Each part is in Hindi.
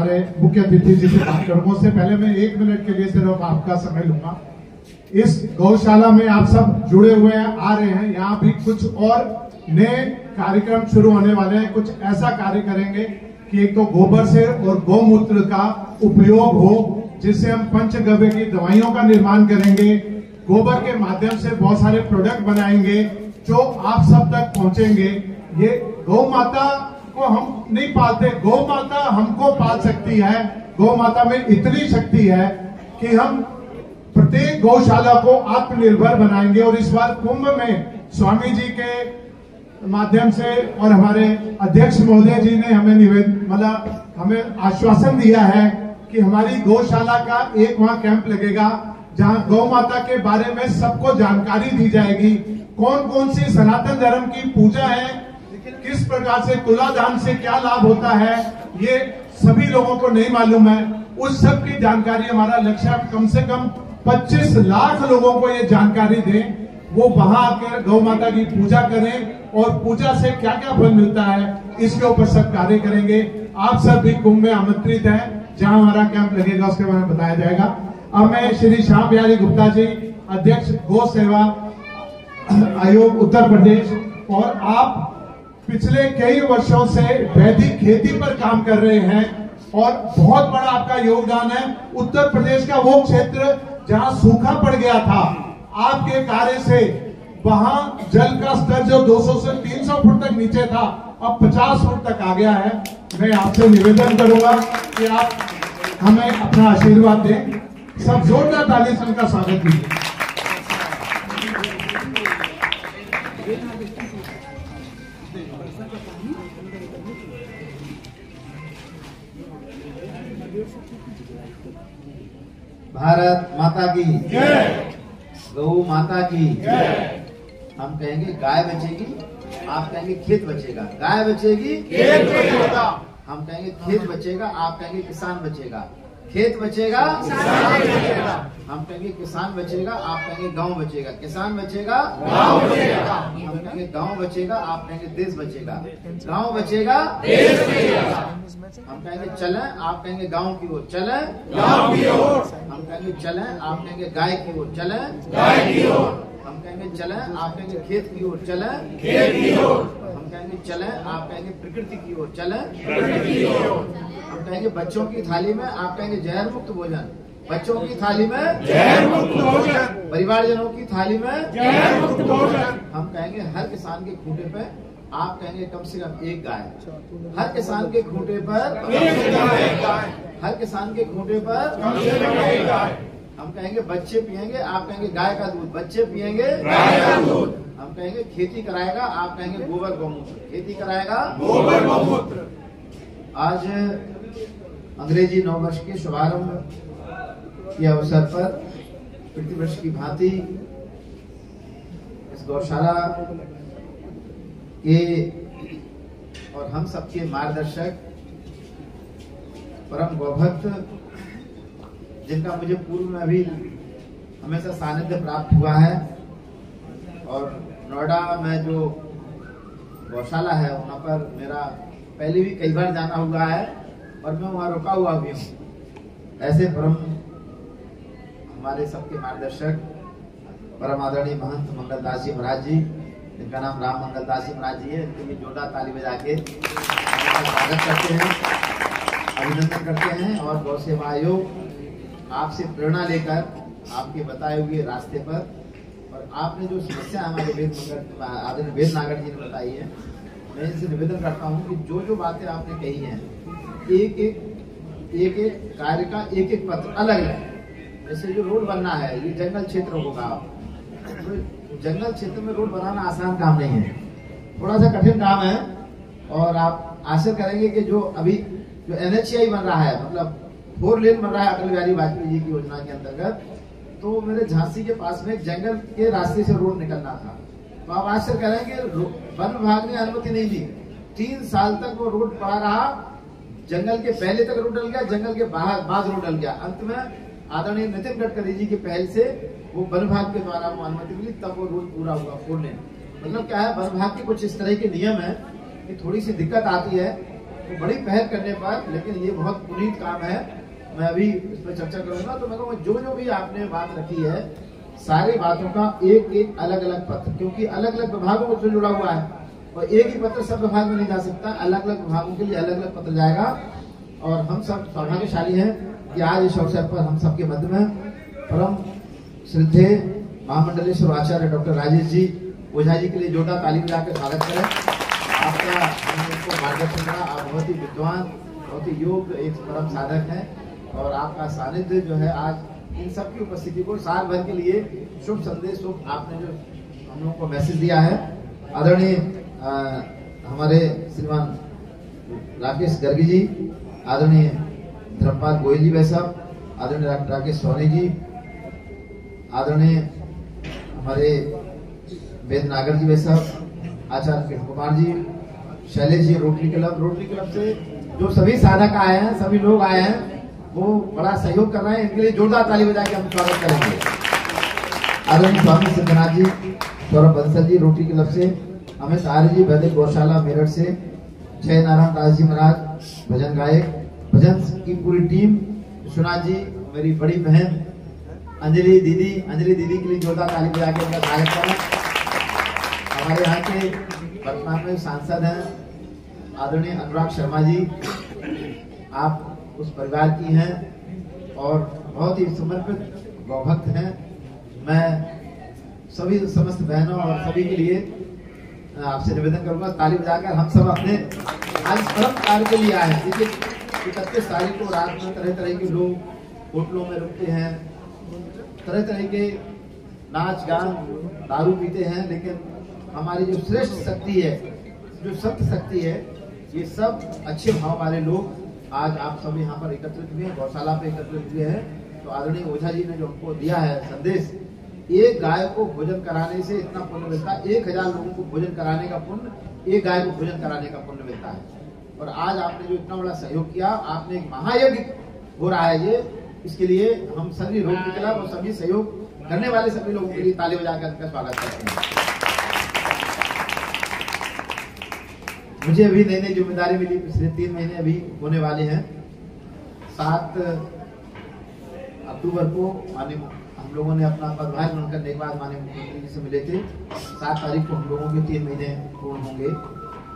हमारे मुख्य अतिथि जी से बात करूंगा, उससे पहले मैं 1 मिनट के लिए सिर्फ आपका समय लूंगा। इस गौशाला में आप सब जुड़े हुए हैं, आ रहे हैं, यहाँ भी कुछ और नए कार्यक्रम शुरू होने वाले हैं। कुछ ऐसा कार्य करेंगे कि एक तो गोबर से और गौमूत्र का उपयोग हो, जिससे हम पंचगव्य की दवाइयों का निर्माण करेंगे। गोबर के माध्यम से बहुत सारे प्रोडक्ट बनाएंगे जो आप सब तक पहुंचेंगे। ये गौ माता को हम नहीं पालते, गौ माता हमको पाल सकती है। गौ माता में इतनी शक्ति है कि हम प्रत्येक गौशाला को आत्मनिर्भर बनाएंगे। और इस बार कुंभ में स्वामी जी के माध्यम से और हमारे अध्यक्ष महोदय जी ने हमें आश्वासन दिया है कि हमारी गौशाला का एक वहां कैंप लगेगा जहां गौ माता के बारे में सबको जानकारी दी जाएगी। कौन कौन सी सनातन धर्म की पूजा है, किस प्रकार से तुलादान से क्या लाभ होता है, ये सभी लोगों को नहीं मालूम है। उस सब की जानकारी हमारा लक्ष्य है, कम से कम 25 लाख लोगों को ये जानकारी दें। वो वहां आकर गौ माता की पूजा करें और पूजा से क्या क्या फल मिलता है, इसके ऊपर सब कार्य करेंगे। आप सब भी कुंभ में आमंत्रित हैं, जहां हमारा कैंप लगेगा उसके बारे में बताया जाएगा। अब मैं श्री श्याम बिहारी गुप्ता जी, अध्यक्ष गौ सेवा आयोग उत्तर प्रदेश, और आप पिछले कई वर्षों से वैदिक खेती पर काम कर रहे हैं और बहुत बड़ा आपका योगदान है। उत्तर प्रदेश का वो क्षेत्र जहां सूखा पड़ गया था, आपके कार्य से वहां जल का स्तर जो 200 से 300 फुट तक नीचे था, अब 50 फुट तक आ गया है। मैं आपसे निवेदन करूंगा कि आप हमें अपना आशीर्वाद दें। सब जोरदार ताली से उनका स्वागत कीजिए। भारत माता की जय, गौ माता की जय। हम कहेंगे गाय बचेगी, आप कहेंगे खेत बचेगा। गाय बचेगी, खेत बचेगा। हम कहेंगे खेत बचेगा, आप कहेंगे किसान बचेगा। खेत बचेगा, किसान बचेगा। हम कहेंगे किसान बचेगा, आप कहेंगे गांव बचेगा। किसान बचेगा, गांव बचेगा। हम कहेंगे गांव बचेगा, आप कहेंगे देश बचेगा। गांव बचेगा, देश बचेगा। हम कहेंगे चलें, आप कहेंगे गांव की ओर चलें, गांव की ओर। हम कहेंगे चलें, आप कहेंगे गाय की ओर चलें, गाय की ओर। हम कहेंगे चलें, आप कहेंगे खेत की ओर चलें, खेत की ओर। हम कहेंगे चलें, आप कहेंगे प्रकृति की ओर चलें, प्रकृति की ओर। हम कहेंगे बच्चों की थाली में, आप कहेंगे जहर मुक्त भोजन। बच्चों की थाली में जहर मुक्त भोजन, परिवारजनों की थाली में जहर मुक्त भोजन। हम कहेंगे हर किसान के खूंटे पे, आप कहेंगे कम से कम एक गाय। हर किसान के खूंटे पर एक गाय, हर किसान के खूंटे पर कम से कम एक गाय। हम कहेंगे बच्चे पिएंगे, आप कहेंगे गाय का दूध। बच्चे पिएंगे गाय का दूध। हम कहेंगे खेती कराएगा, आप कहेंगे गोबर गौमूत्र। खेती कराएगा गोबर गौमूत्र। आज अंग्रेजी नववर्ष के शुभारंभ के अवसर पर प्रतिवर्ष की भांति इस गौशाला के और हम सबके मार्गदर्शक परम गौभक्त, जिनका मुझे पूर्व में भी हमेशा सानिध्य प्राप्त हुआ है, और नोएडा में जो गौशाला है वहाँ पर मेरा पहले भी कई बार जाना हुआ है और मैं वहाँ रुका हुआ भी हूँ। ऐसे परम हमारे सबके मार्गदर्शक परम आदरणीय महंत मंगलदास जी महाराज जी, जिनका नाम राम मंगलदास जी महाराज जी है, इनके लिए जोरदार ताली बजा के स्वागत करते हैं, अभिनंदन करते हैं। और गौ सेवा आयोग आपसे प्रेरणा लेकर आपके बताए हुए रास्ते पर, और आपने जो समस्या हमारे आदरणीय वेद नागर जी ने बताई है, मैं इनसे निवेदन करता हूँ कि जो जो बातें आपने कही हैं, एक एक कार्य का एक एक पत्र अलग है। जैसे जो रोड बनना है, ये जंगल क्षेत्र होगा, तो जंगल क्षेत्र में रोड बनाना आसान काम नहीं है, थोड़ा सा कठिन काम है। और आप आशा करेंगे कि जो अभी जो NHAI बन रहा है, मतलब 4 लेन बन रहा है अटल बिहारी वाजपेयी जी की योजना के अंतर्गत, तो मेरे झांसी के पास में जंगल के रास्ते से रोड निकलना था, तो आप आश्चर्य करेंगे वन विभाग ने अनुमति नहीं दी। 3 साल तक वो रोड पड़ा रहा, जंगल के पहले तक रोड डल गया, जंगल के बाद रोड डल गया। अंत में आदरणीय नितिन गडकरी जी की पहल से वो वन विभाग के द्वारा वो अनुमति मिली, तब वो रोड पूरा हुआ 4 लेन। मतलब क्या है, वन विभाग के कुछ इस तरह के नियम है कि थोड़ी सी दिक्कत आती है तो बड़ी पहल करने पर, लेकिन ये बहुत पुनीत काम है, मैं अभी इस पर चर्चा करूंगा। तो मैं कहूँगा जो जो भी आपने बात रखी है, सारी बातों का एक एक अलग अलग पत्र, क्योंकि अलग अलग विभागों से जुड़ा हुआ है और एक ही पत्र सब विभाग में नहीं जा सकता, अलग अलग विभागों के लिए अलग अलग पत्र जाएगा। और हम सब सौभाग्यशाली हैं कि आज इस अवसर पर हम सबके मध्य में परम श्रद्धेय महामंडलेश्वर आचार्य डॉक्टर राजेश जी ओझा जी के लिए जोरदार ताली बजाकर स्वागत करें। आपका हमको मार्गदर्शन करा, आप बहुत ही विद्वान, बहुत ही योग्य एक परम साधक हैं और आपका सानिध्य जो है आज इन सबकी उपस्थिति को साल भर के लिए शुभ संदेश, शुभ आपने जो हम लोगों को मैसेज दिया है। आदरणीय हमारे श्रीमान राकेश गर्गी जी, आदरणीय धर्मपाल गोयल जी भाई साहब, आदरणीय राकेश सोनी जी, आदरणीय हमारे वेद नागर जी भाई साहब, आचार्य कृष्ण कुमार जी, शैलेश जी, रोटरी क्लब से जो सभी साधक आए हैं, सभी लोग आए हैं, वो बड़ा सहयोग कर रहे हैं। इनके लिए जोरदार ताली बजा के हम स्वागत करेंगे। आदरणीय स्वामी सिद्धनाथ जी, सौरभ बंसल जी रोटरी क्लब से, अमित आर्य जी वैदिक गौशाला मेरठ से, जय नारायण दास जी महाराज भजन गायक, भजन की पूरी टीम, विश्वनाथ जी, मेरी बड़ी बहन अंजलि दीदी के लिए जोरदार ताली बजा के उनका स्वागत करें। हमारे यहाँ के वर्तमान में सांसद हैं आदरणीय अनुराग शर्मा जी, आप उस परिवार की हैं और बहुत ही समर्पित गौभक्त हैं। मैं सभी समस्त बहनों और सभी के लिए आपसे निवेदन करूंगा ताली बजाकर हम सब अपने आज परम कार्य के लिए आए हैं। देखिए 31 तारीख को रात में तरह तरह के लोग होटलों में रुकते हैं, तरह तरह के नाच गान दारू पीते हैं, लेकिन हमारी जो श्रेष्ठ शक्ति है, जो सत्य शक्ति है, ये सब अच्छे भाव वाले लोग आज आप सब यहाँ पर एकत्रित हुए हैं, गौशाला पे एकत्रित हुए हैं। तो आदरणीय ओझा जी ने जो हमको दिया है संदेश, एक गाय को भोजन कराने से इतना पुण्य मिलता है, 1000 लोगों को भोजन कराने का पुण्य, एक गाय को भोजन कराने का पुण्य मिलता है। और आज आपने जो इतना बड़ा सहयोग किया, आपने एक महायज्ञ हो रहा है ये, इसके लिए हम सभी रोटरी क्लब और सभी सहयोग करने वाले सभी लोगों के लिए ताली बजाकर उनका स्वागत करते हैं। मुझे अभी नई नई जिम्मेदारी मिली, पिछले 3 महीने अभी होने वाले हैं। 7 अक्टूबर को हम लोगों ने अपना पदभार ग्रहण करने के बाद माननीय मुख्यमंत्री जी से मिले थे। 7 तारीख को हम लोगों के 3 महीने पूर्ण होंगे,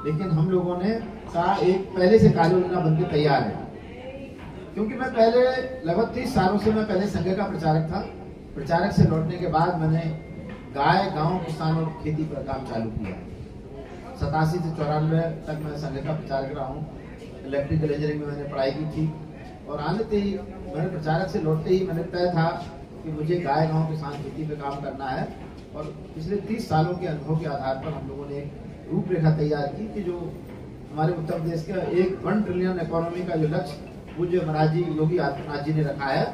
लेकिन हम लोगों ने कहा एक पहले से कार्य योजना बनकर तैयार है, क्योंकि मैं पहले लगभग 30 सालों से मैं पहले संघ का प्रचारक था। प्रचारक से लौटने के बाद मैंने गाय, गांव, किसान और खेती पर काम चालू किया। 87 से 94 तक मैं संघ का प्रचारक रहा हूँ। इलेक्ट्रिकल इंजीनियरिंग में मैंने पढ़ाई की थी और आने ही मैंने प्रचारक से लौटते ही मैंने तय था कि मुझे गाय, गांव, किसान, खेती पे काम करना है। और पिछले 30 सालों के अनुभव के आधार पर हम लोगों ने एक रूपरेखा तैयार की कि जो हमारे उत्तर प्रदेश का एक 1 ट्रिलियन इकोनॉमी का जो लक्ष्य पूज्य महाराज जी योगी आदित्यनाथ जी ने रखा है,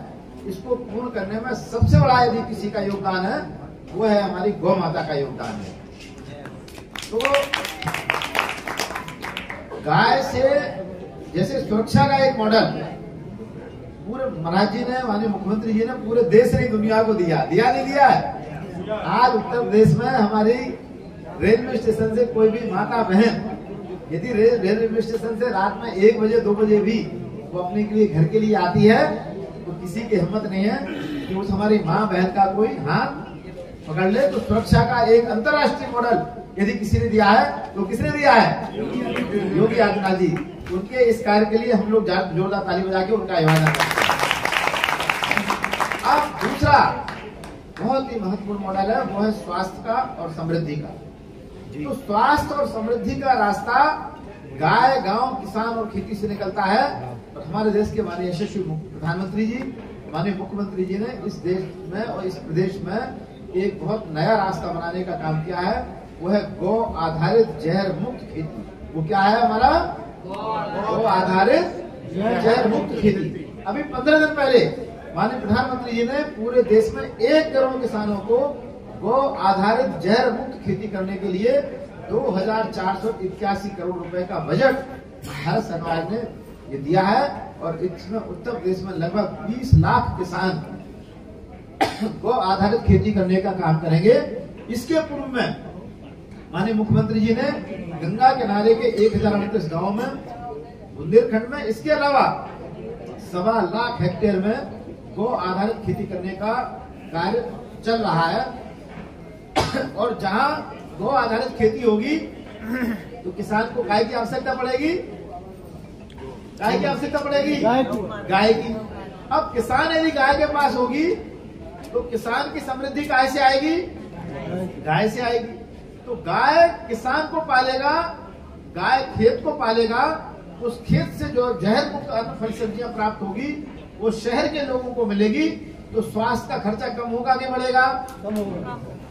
इसको पूर्ण करने में सबसे बड़ा यदि किसी का योगदान है, वो है हमारी गौ माता का योगदान है। तो गाय से जैसे सुरक्षा का एक मॉडल पूरे महाराज जी ने, माननीय मुख्यमंत्री जी ने पूरे देश ने दुनिया को दिया नहीं दिया है। आज उत्तर प्रदेश में हमारी रेलवे स्टेशन से कोई भी माता बहन यदि रेलवे स्टेशन से रात में 1 बजे 2 बजे भी वो अपने के लिए घर के लिए आती है, तो किसी की हिम्मत नहीं है कि उस हमारी माँ बहन का कोई हाथ पकड़ ले। तो सुरक्षा का एक अंतर्राष्ट्रीय मॉडल यदि किसी ने दिया है, तो किसने दिया है? योगी आदित्यनाथ जी। उनके इस कार्य के लिए हम लोग जोरदार ताली बजा के उनका अभिवादन करते हैं। अब दूसरा बहुत ही महत्वपूर्ण मॉडल है, वो है स्वास्थ्य का और समृद्धि का। तो स्वास्थ्य और समृद्धि का रास्ता गाय, गांव, किसान और खेती से निकलता है। और हमारे देश के माननीय यशस्वी प्रधानमंत्री जी, माननीय मुख्यमंत्री जी ने इस देश में और इस प्रदेश में एक बहुत नया रास्ता बनाने का काम किया है, वो है गौ आधारित जहर मुक्त खेती। वो क्या है हमारा? गौ आधारित जहर मुक्त खेती। अभी 15 दिन पहले माननीय प्रधानमंत्री जी ने पूरे देश में 1 करोड़ किसानों को गौ आधारित जहर मुक्त खेती करने के लिए 2481 करोड़ रुपए का बजट भारत सरकार ने ये दिया है। और इसमें उत्तर प्रदेश में लगभग 20 लाख किसान गौ आधारित खेती करने का काम करेंगे। इसके पूर्व में माननीय मुख्यमंत्री जी ने गंगा किनारे के 1038 गांव में बुंदेलखंड में इसके अलावा 1.25 लाख हेक्टेयर में गौ आधारित खेती करने का कार्य चल रहा है। और जहां गौ आधारित खेती होगी तो किसान को गाय की आवश्यकता पड़ेगी, गाय की आवश्यकता पड़ेगी, गाय की। अब किसान यदि गाय के पास होगी तो किसान की समृद्धि गाय से आएगी, गाय से आएगी। तो गाय किसान को पालेगा, गाय खेत को पालेगा, उस खेत से जो जहर मुक्त अन्न फल सब्जियां प्राप्त होगी वो शहर के लोगों को मिलेगी। तो स्वास्थ्य का खर्चा कम होगा, आगे बढ़ेगा,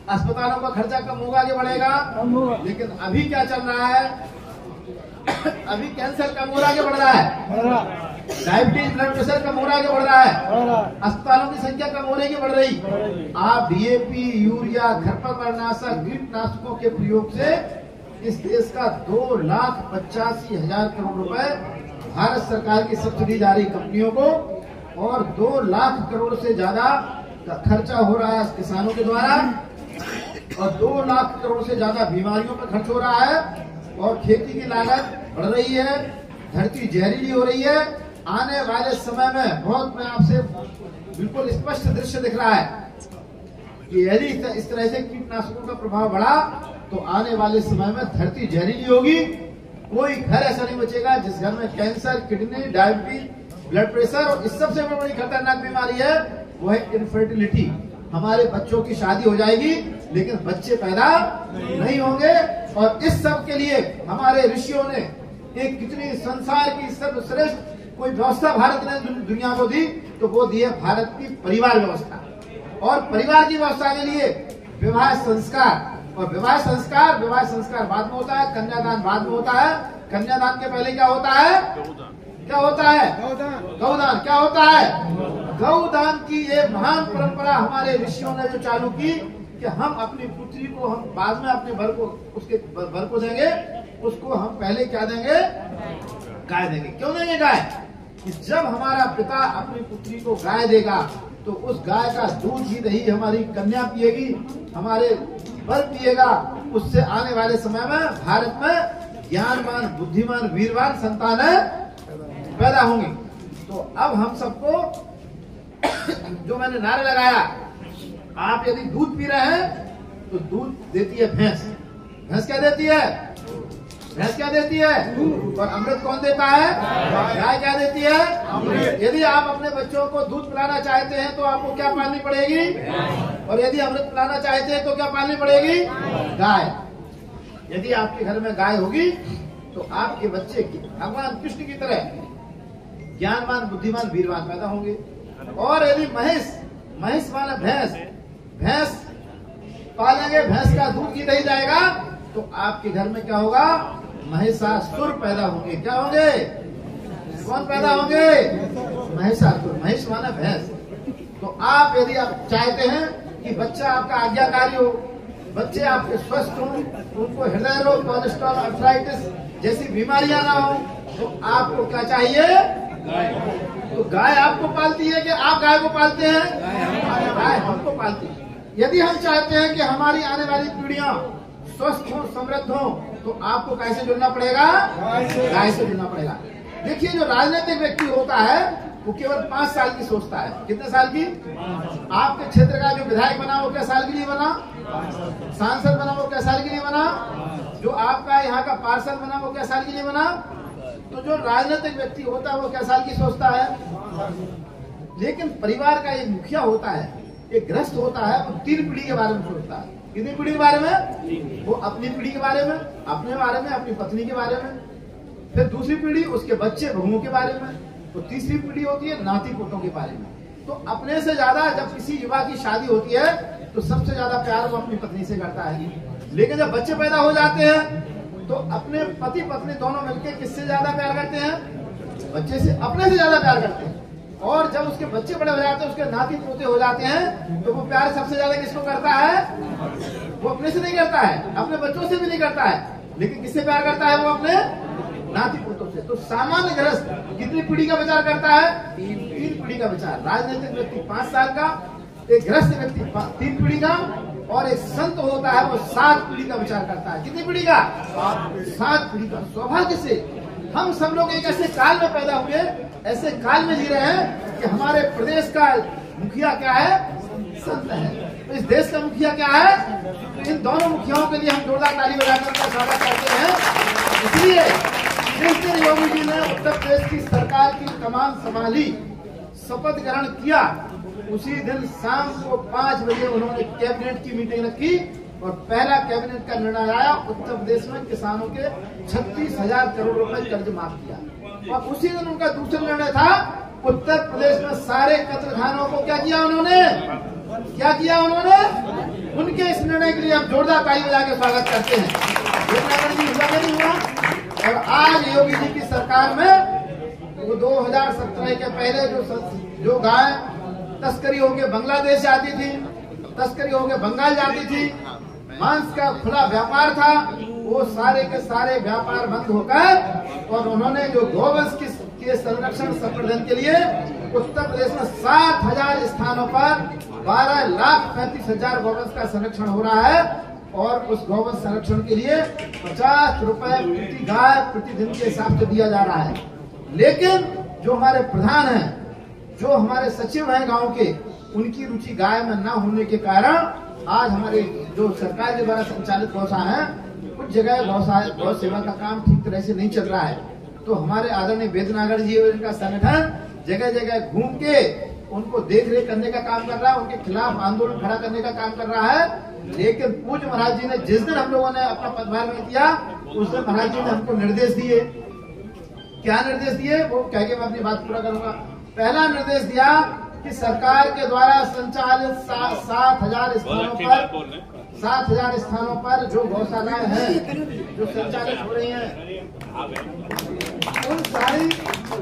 अस्पतालों का खर्चा कम होगा, आगे बढ़ेगा। लेकिन अभी क्या चल रहा है, अभी कैंसर कम हो रहा, आगे बढ़ रहा है, डायबिटीज ब्लड प्रेशर कम हो रहा, आगे बढ़ रहा है, अस्पतालों की संख्या कम हो रही है, बढ़ रही। आप डीएपी, यूरिया, खरपतवारनाशक, कीटनाशकों के प्रयोग से इस देश का 2,85,000 करोड़ रुपए भारत सरकार की सब्सिडी जा रही कंपनियों को, और 2 लाख करोड़ से ज्यादा का खर्चा हो रहा है किसानों के द्वारा, और 2 लाख करोड़ से ज्यादा बीमारियों पर खर्च हो रहा है, और खेती की लागत बढ़ रही है, धरती जहरीली हो रही है। आने वाले समय में बहुत, मैं आपसे बिल्कुल स्पष्ट दृश्य दिख रहा है कि यदि इस तरह से कीटनाशकों का प्रभाव बढ़ा तो आने वाले समय में धरती जहरीली होगी। कोई घर ऐसा नहीं बचेगा जिस घर में cancer, kidney, diabetes, blood pressure, और इस सबसे बड़ी खतरनाक बीमारी है वो है इनफर्टिलिटी। हमारे बच्चों की शादी हो जाएगी लेकिन बच्चे पैदा नहीं होंगे। और इस सब के लिए हमारे ऋषियों ने एक कितनी संसार की सर्वश्रेष्ठ कोई व्यवस्था भारत ने दुनिया को दी, तो वो दी है भारत की परिवार व्यवस्था। और परिवार की व्यवस्था के लिए विवाह संस्कार, और विवाह संस्कार बाद में होता है, कन्यादान बाद में होता है। कन्यादान के पहले क्या होता है, क्या होता है, गौदान। क्या होता है, गौदान की ये महान परंपरा हमारे ऋषियों ने जो चालू की कि हम अपनी पुत्री को, हम बाद में अपने बर को, उसके बर को देंगे, उसको हम पहले क्या देंगे, गाय देंगे। क्यों देंगे गाय, कि जब हमारा पिता अपनी पुत्री को गाय देगा तो उस गाय का दूध ही दही हमारी कन्या पिएगी, हमारे बर पिएगा। उससे आने वाले समय में भारत में ज्ञानवान, बुद्धिमान, वीरवान संतानें पैदा होंगी। तो अब हम सबको जो मैंने नारा लगाया, आप यदि दूध पी रहे हैं तो दूध देती है भैंस। भैंस क्या देती है, भैंस क्या देती है, और अमृत कौन देता है, गाय क्या देती है, अमृत। यदि आप अपने बच्चों को दूध पिलाना चाहते हैं तो आपको क्या पालनी पड़ेगी, और यदि अमृत पिलाना चाहते हैं तो क्या पालनी पड़ेगी, गाय। यदि आपके घर में गाय होगी तो आपके बच्चे भगवान कृष्ण की तरह ज्ञानवान, बुद्धिमान, वीरवान पैदा होंगे। और यदि महिष माने भैंस पालेंगे, भैंस का दूध की दही जाएगा, तो आपके घर में क्या होगा, महिषासुर पैदा होंगे। क्या होंगे, कौन पैदा होंगे, महिषासुर। महिष माने भैंस। तो आप यदि आप चाहते हैं कि बच्चा आपका आज्ञाकारी हो, बच्चे आपके स्वस्थ हों, उनको हृदय रोग, कोलेस्ट्रॉल, अर्थराइटिस जैसी बीमारियां ना हो, तो आपको क्या चाहिए, तो गाय आपको पालती है कि आप गाय को पालते हैं, गाय हमको पालती है। यदि हम चाहते हैं कि हमारी आने वाली पीढ़ियां स्वस्थ हो, समृद्ध हो, तो आपको कैसे जुड़ना पड़ेगा, गाय से जुड़ना पड़ेगा। देखिए, जो राजनीतिक व्यक्ति होता है वो केवल 5 साल की सोचता है। कितने साल की, आपके क्षेत्र का जो विधायक बना वो क्या साल के लिए बना, सांसद बना वो क्या साल के लिए बना, जो आपका यहाँ का पार्षद बना वो क्या साल के लिए बना। तो जो राजनीतिक व्यक्ति होता है वो क्या साल की सोचता है। लेकिन परिवार का एक मुखिया होता है, एक गृहस्थ होता है, वो 3 पीढ़ी के बारे में सोचता है। कितनी पीढ़ी के बारे में, वो अपनी पीढ़ी के बारे में, अपने बारे में, अपनी पत्नी के बारे में, फिर दूसरी पीढ़ी उसके बच्चे बहुओं के बारे में, तो तीसरी पीढ़ी होती है नाती पोतों के बारे में। तो अपने से ज्यादा जब किसी युवा की शादी होती है तो सबसे ज्यादा प्यार वो अपनी पत्नी से करता है। लेकिन जब बच्चे पैदा हो जाते हैं तो अपने पति पत्नी दोनों मिलकर किससे ज्यादा प्यार करते हैं, बच्चे से, अपने से ज्यादा प्यार करते हैं। और जब उसके बच्चे बड़े हो जाते हैं, उसके नाती पोते हो जाते हैं, तो वो प्यार सबसे ज्यादा किसको करता है, वो अपने से नहीं करता है, अपने बच्चों से भी नहीं करता है, लेकिन किससे प्यार करता है, वो अपने नाती पोतों से। तो सामान्य गृहस्थ कितनी पीढ़ी का विचार करता है, 3 पीढ़ी का विचार। राजनीतिक व्यक्ति 5 साल का, एक गृहस्थ व्यक्ति 3 पीढ़ी का, और एक संत होता है वो 7 पीढ़ी का विचार करता है। कितनी पीढ़ी का, 7 पीढ़ी का। सौभाग्य से हम सब लोग एक ऐसे काल में पैदा हुए, ऐसे काल में जी रहे हैं कि हमारे प्रदेश का मुखिया क्या है? संत है। तो इस देश का मुखिया क्या है? तो इन दोनों मुखियाओं के लिए हम जोरदार ताली बजाकर उनका स्वागत करते हैं। इसलिए जिस दिन योगी जी ने उत्तर प्रदेश की सरकार की कमान संभाली, शपथ ग्रहण किया, उसी दिन शाम को 5 बजे उन्होंने कैबिनेट की मीटिंग रखी और पहला कैबिनेट का निर्णय आया, उत्तर प्रदेश में किसानों के 36,000 करोड़ रुपए कर्ज माफ किया। और उसी दिन उनका दूसरा निर्णय था, उत्तर प्रदेश में सारे कत्लखानों को क्या किया उन्होंने? क्या किया उन्होंने? उनके इस निर्णय के लिए हम जोरदार ताली बजा के स्वागत करते हैं। हुआ नहीं हुआ? और आज योगी जी की सरकार में वो 2017 के पहले जो गाय तस्करी होके बांग्लादेश जाती थी, तस्करी होके बंगाल जाती थी, मांस का खुला व्यापार था, वो सारे के सारे व्यापार बंद होकर और उन्होंने जो गौवंश के संरक्षण संवर्धन के लिए उत्तर प्रदेश में 7,000 स्थानों पर 12,35,000 गौवंश का संरक्षण हो रहा है और उस गौवंश संरक्षण के लिए 50 रुपए प्रति गाय प्रतिदिन के हिसाब से दिया जा रहा है। लेकिन जो हमारे प्रधान हैं, जो हमारे सचिव हैं गांव के, उनकी रुचि गाय में न होने के कारण आज हमारे जो सरकार के द्वारा संचालित गौशाला है, कुछ जगह गौ सेवा का काम ठीक तरह से नहीं चल रहा है। तो हमारे आदरणीय वेदनागर जी और इनका संगठन जगह जगह घूम के उनको देख रेख करने का काम कर रहा है, उनके खिलाफ आंदोलन खड़ा करने का काम कर रहा है। लेकिन पूज्य महाराज जी ने जिस दिन हम लोगों ने अपना पदभार में किया, उस दिन महाराज जी ने हमको निर्देश दिए। क्या निर्देश दिए वो कह के मैं अपनी बात पूरा करूंगा। पहला निर्देश दिया कि सरकार के द्वारा संचालित 7,000 स्थानों पर जो गौशालाएं हैं जो संचालित हो रही हैं,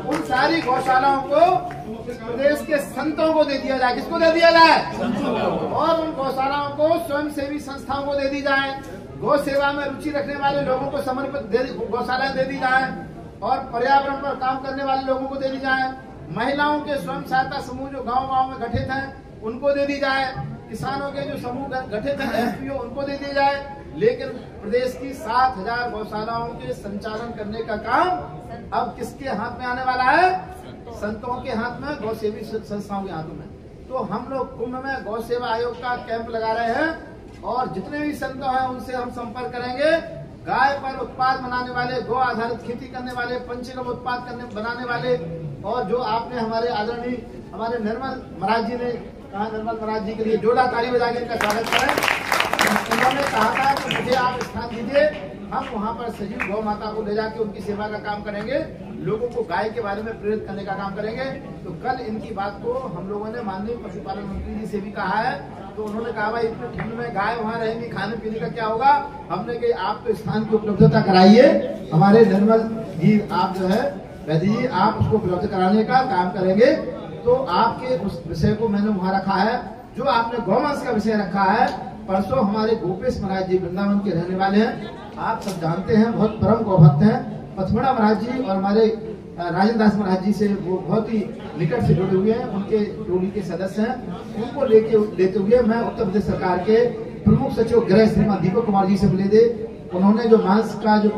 उन सारी गौशालाओं को इस प्रदेश के संतों को दे दिया जाए। किसको दे दिया जाए? और उन गौशालाओं को स्वयंसेवी संस्थाओं को दे दी जाए। गौ सेवा में रुचि रखने वाले लोगों को समर्पित गौशालाएं दे दी जाए और पर्यावरण पर काम करने वाले लोगों को दे दी जाए। महिलाओं के स्वयं सहायता समूह जो गांव-गांव में गठित हैं, उनको दे दी जाए। किसानों के जो समूह गठित हैं एफपीओ, उनको दे दी जाए। लेकिन प्रदेश की 7,000 गौशालाओं के संचालन करने का काम अब किसके हाथ में आने वाला है? संतों के हाथ में, गौ सेवी संस्थाओं के हाथों में। तो हम लोग कुंभ में गौ सेवा आयोग का कैंप लगा रहे हैं और जितने भी संत हैं उनसे हम संपर्क करेंगे। गाय पर उत्पाद बनाने वाले, गौ आधारित खेती करने वाले, पंचगम उत्पाद बनाने वाले, और जो आपने हमारे आदरणीय हमारे निर्मल महाराज जी ने कहा, निर्मल महाराज जी के लिए जोरदार ताली बजा के इनका स्वागत करें। उन्होंने कहा था कि मुझे आप स्थान दीजिए, हम वहाँ पर सजीव गौ माता को ले जाके उनकी सेवा का काम करेंगे, लोगों को गाय के बारे में प्रेरित करने का काम करेंगे। तो कल इनकी बात को हम लोगों ने माननीय पशुपालन मंत्री जी से भी कहा है। तो उन्होंने कहा भाई इतने ठंड में गाय वहाँ रहेंगी, खाने पीने का क्या होगा? हमने कहा आप तो स्थान की उपलब्धता कराइए, हमारे निर्मल जी आप जो है वैद्य जी आप उसको उपलब्ध कराने का काम करेंगे। तो आपके उस विषय को मैंने वहाँ रखा है। जो आपने गौवंश का विषय रखा है, परसों हमारे गोपेश महाराज जी वृंदावन के रहने वाले हैं, आप सब जानते हैं, बहुत परम गौभक्त हैं। पथमड़ा महाराज जी और हमारे राजेंद्र दास महाराज जी से वो बहुत ही निकट से जुड़े हुए हैं, उनके टोली के सदस्य हैं। उनको लेते हुए मैं उत्तर प्रदेश सरकार के प्रमुख सचिव गृह श्रीमान दीपक कुमार जी से मिले थे। उन्होंने जो मांस का जो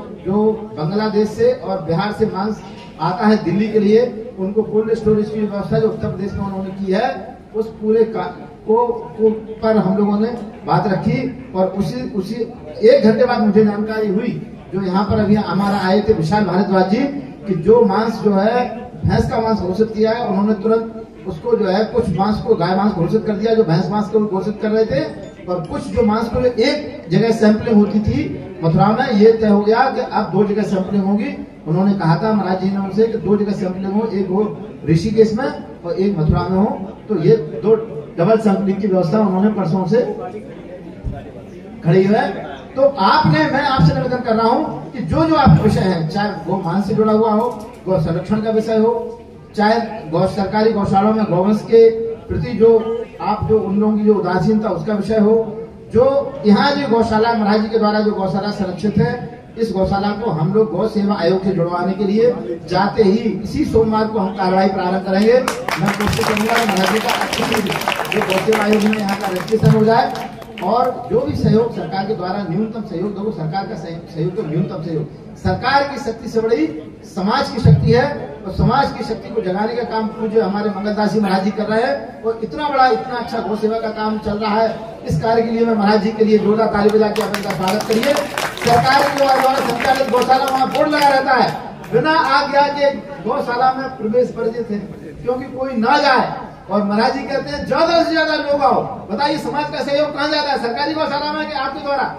बांग्लादेश से और बिहार से मांस आता है दिल्ली के लिए, उनको कोल्ड स्टोरेज की व्यवस्था जो उत्तर प्रदेश में उन्होंने की है, उस पूरे को पर हम लोगों ने बात रखी। और उसी 1 घंटे बाद मुझे जानकारी हुई, जो यहाँ पर अभी हमारा आए थे विशाल भारद्वाज जी, कि जो मांस जो है भैंस का मांस घोषित किया है, उन्होंने तुरंत उसको जो है कुछ मांस को गाय मांस घोषित कर दिया जो भैंस मांस को घोषित कर रहे थे, और कुछ जो मांस को एक जगह सैंपलिंग होती थी मथुरा में, ये तय हो गया कि अब 2 जगह सैंपलिंग होगी। उन्होंने कहा था महाराज जी ने उनसे कि 2 जगह सैंपलिंग हो, एक हो ऋषिकेश में और एक मथुरा में हो। तो ये 2 डबल सैंपलिंग की व्यवस्था उन्होंने परसों से खड़ी है। तो मैं आपसे निवेदन कर रहा हूँ कि जो आपके विषय है, चाहे गौ मांस से जुड़ा हुआ हो, गौ संरक्षण का विषय हो, चाहे सरकारी गौशालाओं में गौवंश के प्रति जो उन लोगों की जो उदासीनता उसका विषय हो, जो यहाँ जो गौशाला महाराज जी के द्वारा जो गौशाला संरक्षित है, इस गौशाला को हम लोग गौ सेवा आयोग से जुड़वाने के लिए जाते ही इसी सोमवार को हम कार्रवाई प्रारंभ करेंगे। मैं कोशिश करूंगा महाराज जी का जो गौ सेवा आयोग में यहाँ का रजिस्ट्रेशन हो जाए, और जो भी सहयोग सरकार के द्वारा न्यूनतम सहयोग दो, सरकार का सहयोग तो न्यूनतम सहयोग। सरकार की शक्ति से बड़ी समाज की शक्ति है और समाज की शक्ति को जगाने का काम पूज्य हमारे मंगलदास जी महाराज जी कर रहे हैं और इतना बड़ा इतना अच्छा गौ सेवा का काम चल रहा है। इस कार्य के लिए मैं महाराज जी के लिए जोरदार ताली बजा के आप इनका स्वागत करिए। सरकार के द्वारा संचालित गौशाला वहाँ बोर्ड लगा रहता है, बिना आज्ञा के गौशाला में प्रवेश वर्जित है, क्योंकि कोई ना जाए। और महाराज जी कहते हैं ज्यादा से ज्यादा लोग आओ। बताइए समाज का सहयोग कहाँ जाता है, सरकारी गौशाला में कि आपके द्वारा?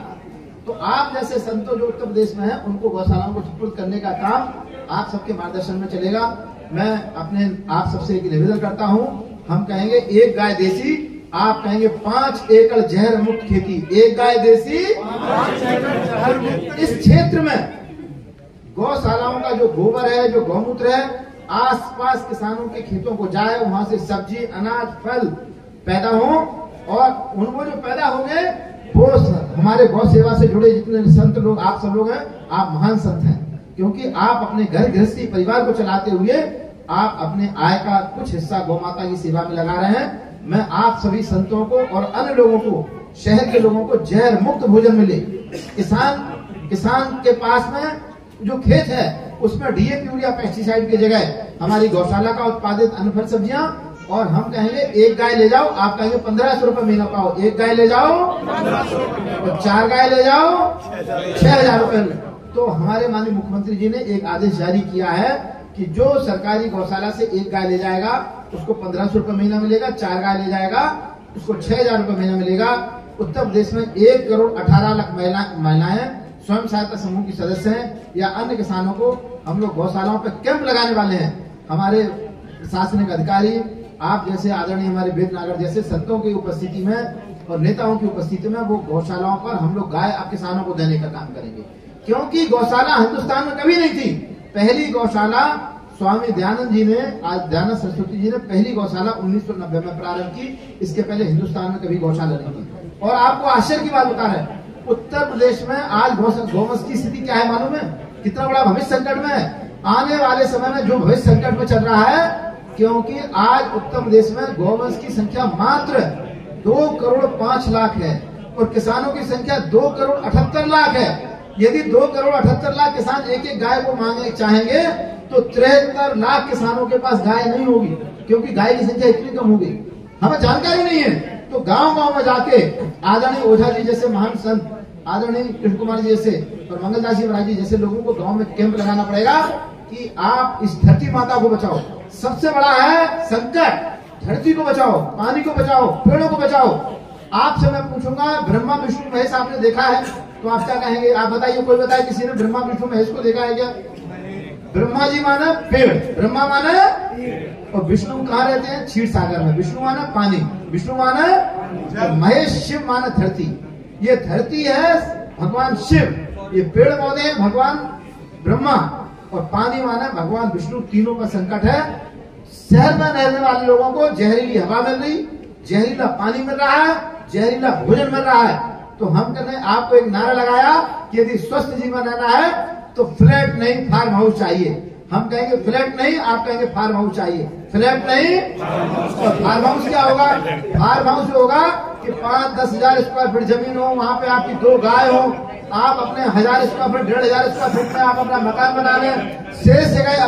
तो आप जैसे संतों जो उत्तर प्रदेश में है उनको गौशालाओं को सुपुर्द करने का काम आप सबके मार्गदर्शन में चलेगा। मैं अपने आप सबसे एक निवेदन करता हूँ, हम कहेंगे एक गाय देसी, आप कहेंगे 5 एकड़ जहर मुक्त खेती। एक गाय देसी 5 एकड़ जहर मुक्त। इस क्षेत्र में गौशालाओं का जो गोबर है, जो गौमूत्र है, आसपास किसानों के खेतों को जाए, वहां से सब्जी अनाज फल पैदा हो और उनको जो पैदा होंगे वो हमारे गौ सेवा से जुड़े जितने संत लोग आप सब लोग हैं, आप महान संत हैं, क्योंकि आप अपने घर गृहस्थी परिवार को चलाते हुए आप अपने आय का कुछ हिस्सा गौ माता की सेवा में लगा रहे हैं। मैं आप सभी संतों को और अन्य लोगों को, शहर के लोगों को जहर मुक्त भोजन मिले। किसान के पास में जो खेत है उसमें डीएपी यूरिया पेस्टिसाइड की जगह हमारी गौशाला का उत्पादित अन्न फल सब्जियां, और हम कहेंगे एक गाय ले जाओ, आप कहेंगे 1500 रुपए महीना पाओ। एक गाय ले जाओ तो 4 गाय ले जाओ 6000 रुपए। तो हमारे माननीय मुख्यमंत्री जी ने एक आदेश जारी किया है कि जो सरकारी गौशाला से एक गाय ले जाएगा उसको 1500 रुपए महीना मिलेगा, 4 गाय ले जाएगा उसको 6000 रुपए महीना मिलेगा। उत्तर प्रदेश में 1 करोड़ 18 लाख महिलाएं स्वयं सहायता समूह की सदस्य हैं या अन्य किसानों को हम लोग गौशालाओं पर कैंप लगाने वाले हैं। हमारे प्रशासनिक अधिकारी आप जैसे आदरणीय हमारे वेद नागर जैसे संतों की उपस्थिति में और नेताओं की उपस्थिति में वो गौशालाओं पर हम लोग गाय आप किसानों को देने का काम करेंगे, क्योंकि गौशाला हिंदुस्तान में कभी नहीं थी। पहली गौशाला स्वामी दयानंद जी ने, आज दयानंद सरस्वती जी ने पहली गौशाला 1990 में प्रारंभ की। इसके पहले हिंदुस्तान में कभी गौशाला नहीं थी। और आपको आश्चर्य की बात बता रहे हैं, उत्तर प्रदेश में आज गौवंश की स्थिति क्या है मालूम है? कितना बड़ा भविष्य संकट में है। आने वाले समय में जो भविष्य संकट में चल रहा है, क्योंकि आज उत्तर प्रदेश में गौवंश की संख्या मात्र 2 करोड़ 5 लाख है और किसानों की संख्या 2 करोड़ 78 लाख है। यदि 2 करोड़ 78 लाख किसान एक एक गाय को मांगने चाहेंगे तो 73 लाख किसानों के पास गाय नहीं होगी, क्योंकि गाय की संख्या इतनी कम होगी। हमें जानकारी नहीं है। तो गांव-गांव में जाके आदरणीय ओझा जी जैसे महान संत, आदरणीय कृष्ण कुमार जी जैसे और मंगलदास जी महाराज जी जैसे लोगों को गांव में कैंप लगाना पड़ेगा कि आप इस धरती माता को बचाओ। सबसे बड़ा है संकट, धरती को बचाओ, पानी को बचाओ, पेड़ों को बचाओ। आपसे मैं पूछूंगा, ब्रह्मा विष्णु महेश आपने देखा है? तो आप क्या कहेंगे? आप बताइए, कोई बताए किसी ने ब्रह्मा विष्णु महेश को देखा है क्या? ब्रह्मा जी माने पेड़, ब्रह्मा माने, और विष्णु कहाँ रहते हैं? क्षीर सागर में। विष्णु माने पानी, विष्णु माने, और महेश शिव माने धरती। ये धरती है भगवान शिव, ये पेड़ पौधे हैं भगवान ब्रह्मा, और पानी माना भगवान विष्णु। तीनों का संकट है। शहर में रहने वाले लोगों को जहरीली हवा मिल रही, जहरीला पानी मिल रहा है, जहरीला भोजन मिल रहा है। तो हम कहते हैं, आपको एक नारा लगाया कि यदि स्वस्थ जीवन रहना है तो फ्लैट नहीं फार्म हाउस चाहिए। हम कहेंगे फ्लैट नहीं, आप कहेंगे फार्म हाउस चाहिए। फ्लैट नहीं, तो फार्म हाउस क्या होगा? फार्म हाउस होगा कि 5-10 हजार स्क्वायर फीट जमीन हो, वहां पे आपकी 2 गाय हो, आप अपने 1000 स्क्वायर फीट 1500 स्क्वायर फीट में आप अपना मकान बना लें, शेष जगह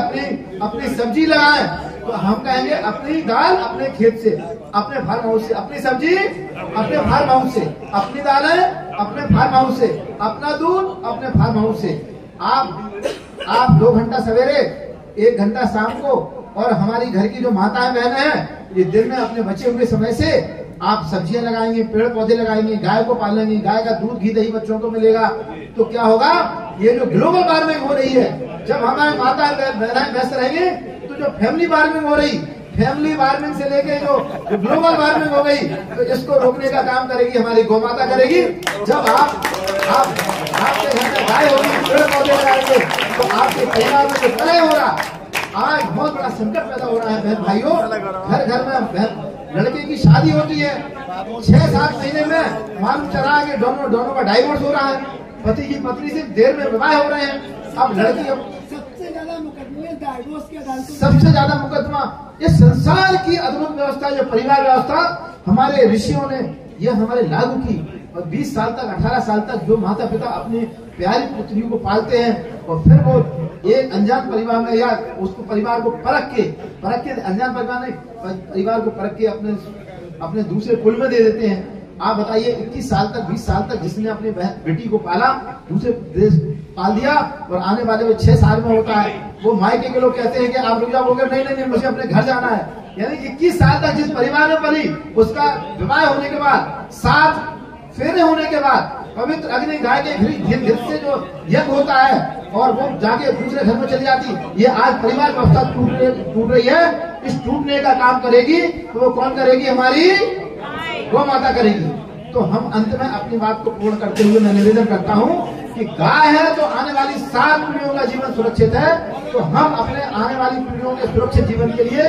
अपनी सब्जी लगाएं। तो हम कहेंगे अपनी दाल अपने खेत से, अपने फार्म हाउस से, अपनी सब्जी अपने फार्म हाउस से, अपनी दालें अपने फार्म हाउस से, अपना दूध अपने फार्म हाउस से। आप 2 घंटा सवेरे, 1 घंटा शाम को, और हमारी घर की जो माताएं बहनें हैं, ये दिन में अपने बचे हुए समय से आप सब्जियां लगाएंगे, पेड़ पौधे लगाएंगे, गाय को पालेंगे, गाय का दूध घी दही बच्चों को मिलेगा। तो क्या होगा? ये जो ग्लोबल वार्मिंग हो रही है, जब हमारे माता बहनें व्यस्त रहेंगे तो जो फैमिली वार्मिंग हो रही, फैमिली वार्मिंग से लेके जो ग्लोबल वार्मिंग हो गई, तो इसको रोकने का काम करेगी हमारी गौ माता करेगी। जब आपके घर में गाय होगी, पेड़ पौधे लगाएंगे, तो आपके परिवार में जो कलह हो रहा, आज बहुत बड़ा संकट पैदा हो रहा है बहन भाइयों। घर घर में लड़के की शादी होती है, 6-7 महीने में मालूम चला कि दोनों का डाइवोर्स हो रहा है, पति की पत्नी से देर में विवाह हो रहे हैं। अब लड़की सबसे ज्यादा मुकदमे डाइवोर्स के अदालतों, सबसे ज्यादा मुकदमा। ये संसार की अद्भुत व्यवस्था, जो परिवार व्यवस्था हमारे ऋषियों ने ये हमारे लागू की, और 20 साल तक 18 साल तक जो माता पिता अपनी प्यारी पुत्री को पालते हैं और फिर वो एक अनजान परिवार में या उसको परिवार को परख के अनजान परिवार नहीं, परिवार को परख के अपने दूसरे कुल में दे देते हैं। आप बताइए 21 साल तक 20 साल तक जिसने अपनी बेटी को पाला, दूसरे देश पाल दिया, और आने वाले वो 6 साल में होता है, वो मायके के लोग कहते हैं कि आप रुक जाओ, बोल नहीं मुझे अपने घर जाना है। यानी 21 साल तक जिस परिवार में पली, उसका विवाह होने के बाद 7 फेरे होने के बाद पवित्र अग्नि गाय के घृत से जो यज्ञ होता है और वो जाके दूसरे घर में चली जाती, ये आज परिवार व्यवस्था टूट रही है। इस टूटने का काम करेगी तो वो कौन करेगी? हमारी गौ माता करेगी। तो हम अंत में अपनी बात को पूर्ण करते हुए मैं निवेदन करता हूँ कि गाय है तो आने वाली 7 पीढ़ियों का जीवन सुरक्षित है। तो हम अपने आने वाली पीढ़ियों के सुरक्षित जीवन के लिए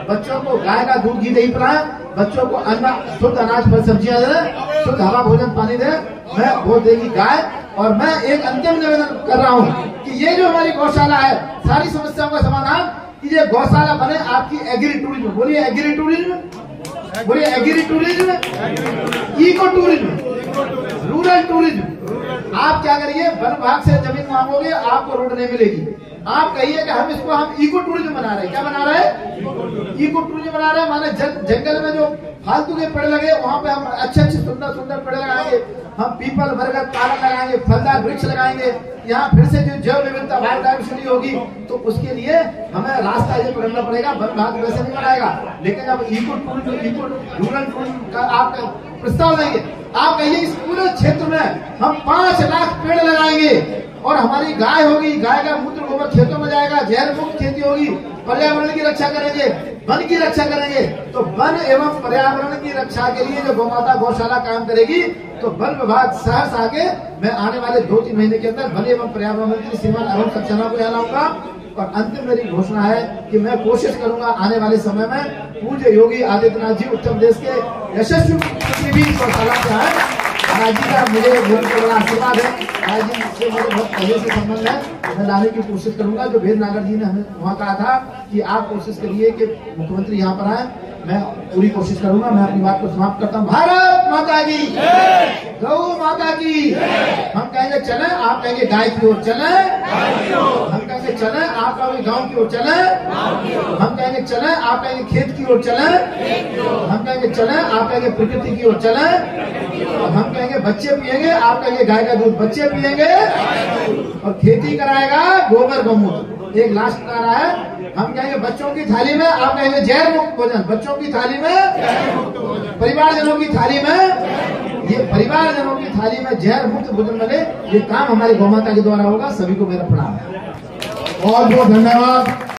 बच्चों को गाय का दूध, घी, दही पिलाएं, बच्चों को अन्न, शुद्ध अनाज, फल, सब्जियां दें, शुद्ध हवा, भोजन, पानी दें। मैं वो देगी गाय। और मैं एक अंतिम निवेदन कर रहा हूँ कि ये जो हमारी गौशाला है, सारी समस्याओं का समाधान कि ये गौशाला बने आपकी एग्री टूरिज्म। बोलिए एग्री टूरिज्म, बोलिए agri tourism, eco tourism, rural tourism. आप क्या करिए, वन विभाग से जमीन मांगोगे, आपको रोड नहीं मिलेगी। आप कहिए कि हम इसको इको टूरिज्म बना रहे हैं। क्या बना रहे हैं? इको टूरिज्म बना रहे हैं। माने जंगल में जो फालतू के पेड़ लगे, वहाँ पे हम अच्छे सुंदर पेड़ लगाएंगे। हम पीपल, बरगद, पालन लगाएंगे, फलदार वृक्ष लगाएंगे। यहाँ फिर से जो जैव विविधता, बायोडायवर्सिटी होगी, तो उसके लिए हमें रास्ता ये पकड़ना पड़ेगा। वन विभाग वैसे नहीं बनाएगा, लेकिन जब eco tourism, eco rural tourism का आप प्रस्ताव देंगे, आप कहिए इस पूरे क्षेत्र में हम 5 लाख पेड़ लगाएंगे और हमारी गाय होगी, गाय का मूत्र गोबर खेतों में जाएगा, जहर मुक्त खेती होगी, पर्यावरण की रक्षा करेंगे, वन की रक्षा करेंगे। तो वन एवं पर्यावरण की रक्षा के लिए जो गौमाता गौशाला काम करेगी, तो वन विभाग सहर्ष आगे मैं आने वाले 2-3 महीने के अंदर वन एवं पर्यावरण मंत्री श्रीमान अरुण सक्सेना को यहाँ लाऊंगा। और अंतिम मेरी घोषणा है कि मैं कोशिश करूंगा आने वाले समय में पूज्य योगी आदित्यनाथ जी उत्तर प्रदेश के यशस्वी गौशाला से आए। महाराज जी का मुझे बहुत बड़ा आशीर्वाद है, महाराज जी से मुझे बहुत पहले से संबंध है। मैं लाने की कोशिश करूंगा। जो वेद नागर जी ने हमें वहाँ कहा था कि आप कोशिश करिए कि मुख्यमंत्री यहाँ पर आए, मैं पूरी कोशिश करूंगा। मैं अपनी बात को समाप्त करता हूँ। भारत माता की, गौ माता की। हम कहेंगे चले, आप कहेंगे गाय की ओर चले, हम कहेंगे चले, आप कहेंगे गाँव की ओर चले, हम कहेंगे चले, आप कहेंगे खेत की ओर चले, हम कहेंगे चले, आप कहेंगे प्रकृति की ओर चले, हम कहेंगे बच्चे पिएंगे, आप कहेंगे गाय का दूध बच्चे पिएंगे, और खेती कराएगा गोबर गौमूत्र। एक लास्ट नारा है, हम कहेंगे बच्चों की थाली में, आप कहेंगे जहर मुक्त भोजन। बच्चों की थाली में, परिवारजनों की थाली में, ये परिवारजनों की थाली में जहर मुक्त भोजन बने, ये काम हमारी गौमाता के द्वारा होगा। सभी को मेरा प्रणाम। बहुत बहुत धन्यवाद।